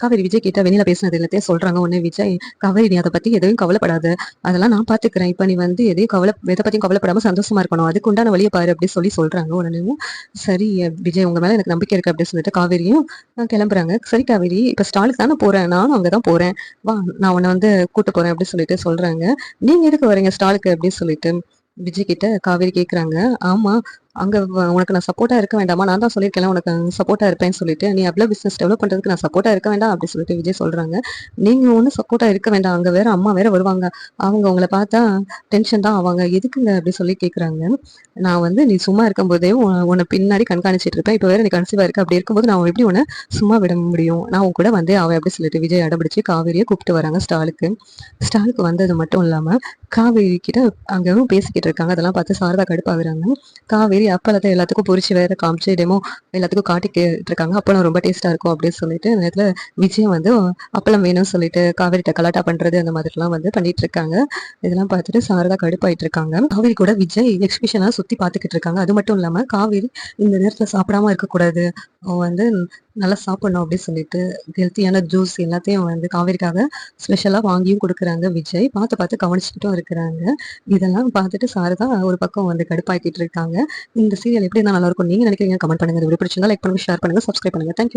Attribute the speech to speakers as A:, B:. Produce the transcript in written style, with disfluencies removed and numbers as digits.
A: காவேரி விஜய் கிட்ட வெளியில பேசினது எல்லாத்தையும் சொல்றாங்க. உடனே விஜய், காவேரி நீ அதை பத்தி எதையும் கவலைப்படாத, அதெல்லாம் நான் பாத்துக்கிறேன். இப்ப நீ வந்து எதை பத்தியும் கவலைப்படாம சந்தோஷமா இருக்கணும், அதுக்கு உண்டான வழியை பாரு அப்படி சொல்றாங்க. உடனே சரி விஜய் உங்க மேல எனக்கு நம்பிக்கை இருக்கு அப்படின்னு சொல்லிட்டு காவேரியும் கிளம்புறாங்க. சரி காவேரி, இப்ப ஸ்டாலுக்கு தானே போறேன், நானும் அங்கதான் போறேன், வா நான் உன்னை வந்து கூட்டு போறேன் அப்படின்னு சொல்லிட்டு சொல்றாங்க. நீங்க எதுக்கு வரீங்க ஸ்டாலுக்கு அப்படின்னு சொல்லிட்டு விஜய் கிட்ட காவேரி கேக்குறாங்க. ஆமா, அங்க உனக்கு நான் சப்போர்ட்டா இருக்க வேண்டாமா, நான் தான் சொல்லியிருக்கேன் உனக்கு சப்போர்ட்டா இருப்பேன்னு சொல்லிட்டு, நீ அவ்வளவு பிசினஸ் டெவலப் பண்றதுக்கு நான் சப்போர்ட்டா இருக்க வேண்டாம் அப்படின்னு சொல்லிட்டு விஜய் சொல்றாங்க. நீங்க ஒன்னும் சப்போர்ட்டா இருக்க வேண்டாம், அங்க வேற அம்மா வேற வருவாங்க, அவங்க உங்களை பார்த்தா டென்ஷன் தான் ஆவாங்க, எதுக்குங்க அப்படி சொல்லி கேக்குறாங்க. நான் வந்து நீ சும்மா இருக்கும் போதே உன்னை பின்னாடி கண்காணிச்சிட்டு இருப்பேன், இப்ப வேற நீ கன்சீவா இருக்க, அப்படி இருக்கும்போது நான் எப்படி உன்னை சும்மா விட முடியும், நான் உன் கூட வந்து அவ அப்படி சொல்லிட்டு விஜய் அடம்பிடிச்சு காவேரியை கூப்பிட்டு வராங்க ஸ்டாலுக்கு. ஸ்டாலுக்கு வந்தது மட்டும் இல்லாம காவேரி கிட்ட அங்கவும் பேசிக்கிட்டு இருக்காங்க. அதெல்லாம் பார்த்து சாரதா கடுப்பாகுறாங்க. காவேரி அப்பளத்தை எல்லாத்துக்கும் பொரிச்சு வேற காமிச்சு டெமோ எல்லாத்துக்கும் காட்டிக்கிட்டு இருக்காங்க. அப்பளம் ரொம்ப டேஸ்டா இருக்கும் அப்படின்னு சொல்லிட்டு அந்த நேரத்துல விஜயம் வந்து அப்பளம் வேணும்னு சொல்லிட்டு காவேரிட்ட கலாட்டா பண்றது அந்த மாதிரிலாம் வந்து பண்ணிட்டு இருக்காங்க. இதெல்லாம் பார்த்துட்டு சாரதா கடுப்பாயிட்டு இருக்காங்க. காவேரி கூட விஜய் எக்ஸிபிஷனா சுத்தி பார்த்துக்கிட்டு இருக்காங்க. அது மட்டும் இல்லாம காவேரி இந்த நேரத்துல சாப்பிடாம இருக்கக்கூடாது, அவன் வந்து நல்லா சாப்பிடணும் அப்படின்னு சொல்லிட்டு ஹெல்த்தியான ஜூஸ் எல்லாத்தையும் வந்து காவேரிக்காக ஸ்பெஷலா வாங்கியும் கொடுக்குறாங்க. விஜய் பார்த்து பார்த்து கவனிச்சுக்கிட்டும் இருக்கிறாங்க. இதெல்லாம் பார்த்துட்டு சாரதா ஒரு பக்கம் வந்து கடுப்பாக்கிட்டு இருக்காங்க. இந்த சீரியல் எப்படி இருந்தா நல்லா இருக்கும் நீங்க நினைக்கிறீங்க? கமெண்ட் பண்ணுங்க. இது பிடிச்சிருந்தா லைக் பண்ணுங்க, ஷேர் பண்ணுங்க, சப்ஸ்கிரைப் பண்ணுங்க. தேங்க்யூ.